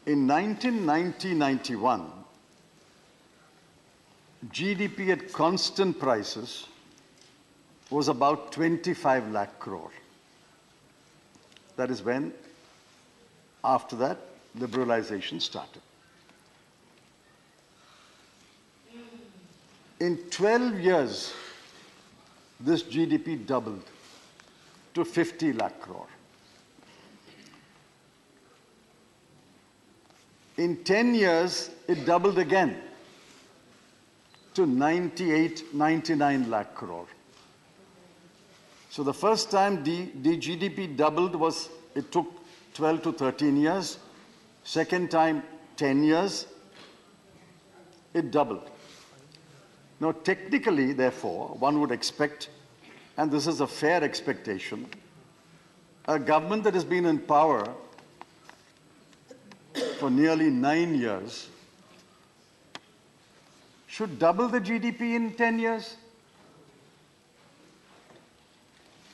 In 1990-91, GDP at constant prices was about 25 lakh crore. That is when, after that, liberalization started. In 12 years, this GDP doubled to 50 lakh crore. In 10 years, it doubled again to 98, 99 lakh crore. So the first time the GDP doubled was, it took 12 to 13 years. Second time, 10 years, it doubled. Now, technically, therefore, one would expect, and this is a fair expectation, a government that has been in power for nearly 9 years should double the GDP in 10 years.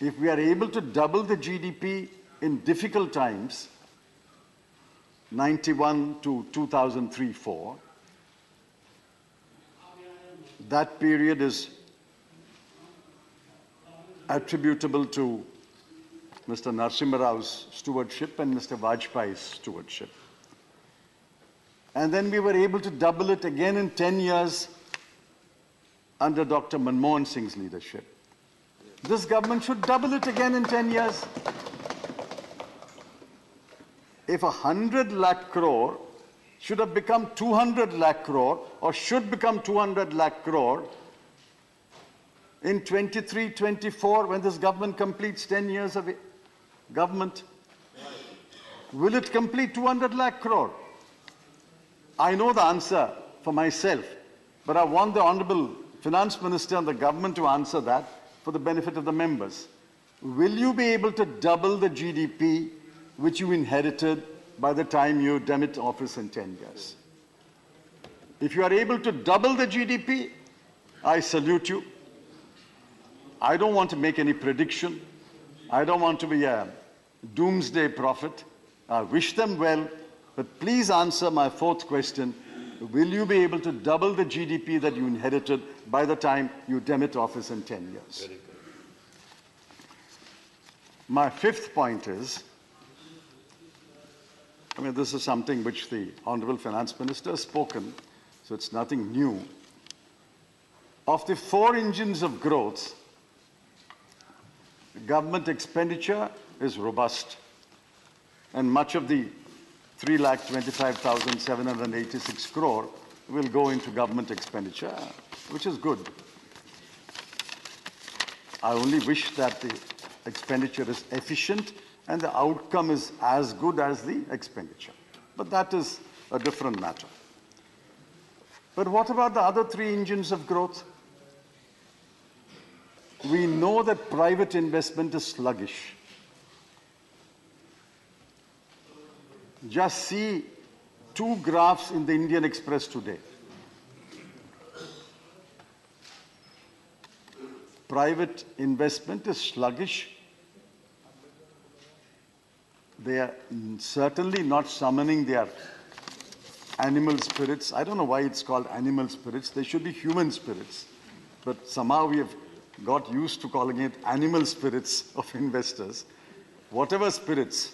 If we are able to double the GDP in difficult times, 91 to 2003-04, that period is attributable to Mr. Narasimha Rao's stewardship and Mr. Vajpayee's stewardship. And then we were able to double it again in 10 years under Dr. Manmohan Singh's leadership. This government should double it again in 10 years. If 100 lakh crore should have become 200 lakh crore or should become 200 lakh crore in 23-24 when this government completes 10 years of government, will it complete 200 lakh crore? I know the answer for myself, but I want the Honorable Finance Minister and the government to answer that for the benefit of the members. Will you be able to double the GDP which you inherited by the time you demit office in 10 years? If you are able to double the GDP, I salute you. I don't want to make any prediction. I don't want to be a doomsday prophet. I wish them well, but please answer my fourth question. Will you be able to double the GDP that you inherited by the time you demit office in 10 years? Very good. My fifth point is, this is something which the Honorable Finance Minister has spoken, so it's nothing new. Of the 4 engines of growth, government expenditure is robust, and much of the 3,25,786 crore will go into government expenditure, which is good. I only wish that the expenditure is efficient and the outcome is as good as the expenditure. But that is a different matter. But what about the other 3 engines of growth? We know that private investment is sluggish. Just see 2 graphs in the Indian Express today. Private investment is sluggish. They are certainly not summoning their animal spirits. I don't know why it's called animal spirits. They should be human spirits. But somehow we have got used to calling it animal spirits of investors. Whatever spirits,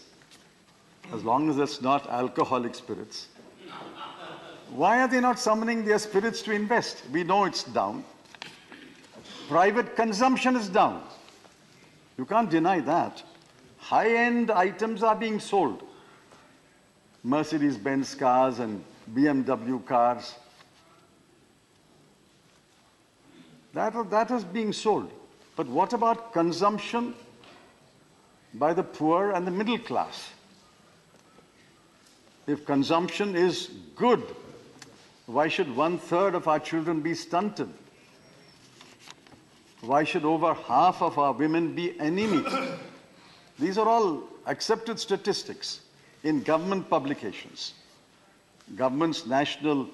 as long as it's not alcoholic spirits. Why are they not summoning their spirits to invest? We know it's down. Private consumption is down. You can't deny that. High-end items are being sold. Mercedes-Benz cars and BMW cars. That is being sold. But what about consumption by the poor and the middle class? If consumption is good, why should 1/3 of our children be stunted? Why should over half of our women be anemic? These are all accepted statistics in government publications. Government's National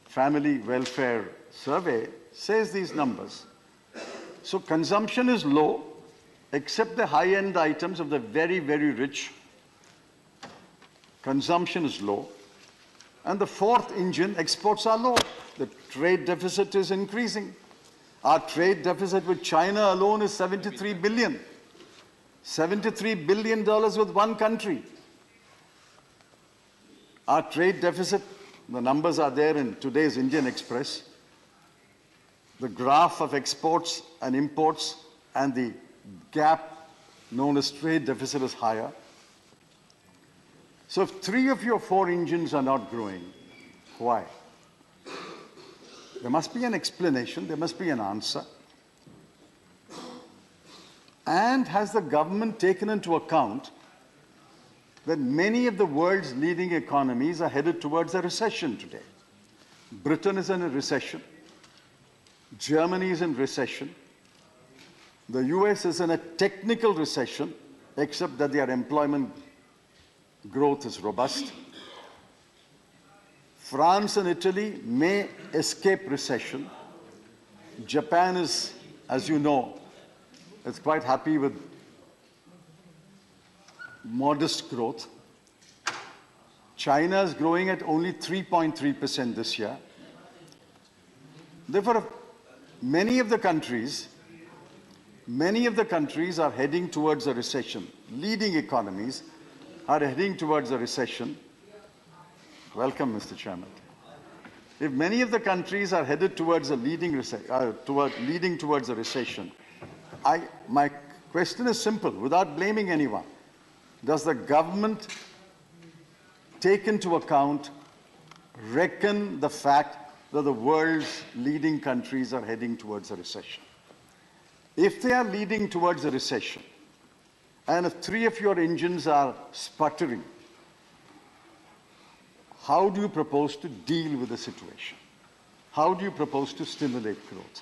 Family Welfare Survey says these numbers. So consumption is low, except the high-end items of the very, very rich. Consumption is low. And the fourth engine, exports are low. The trade deficit is increasing. Our trade deficit with China alone is $73 billion. $73 billion with one country. Our trade deficit, the numbers are there in today's Indian Express. The graph of exports and imports and the gap known as trade deficit is higher. So if 3 of your 4 engines are not growing, why? There must be an explanation, there must be an answer. And has the government taken into account that many of the world's leading economies are headed towards a recession today? Britain is in a recession. Germany is in recession. The US is in a technical recession, except that their employment growth is robust. France and Italy may escape recession. Japan is, as you know, is quite happy with modest growth. China is growing at only 3.3% this year. Therefore, many of the countries are heading towards a recession. Leading economies are heading towards a recession. Welcome, Mr. Chairman. If many of the countries are headed towards a leading towards a recession, my question is simple, without blaming anyone. Does the government take into account, reckon the fact that the world's leading countries are heading towards a recession? If they are leading towards a recession, and if 3 of your engines are sputtering, how do you propose to deal with the situation? How do you propose to stimulate growth?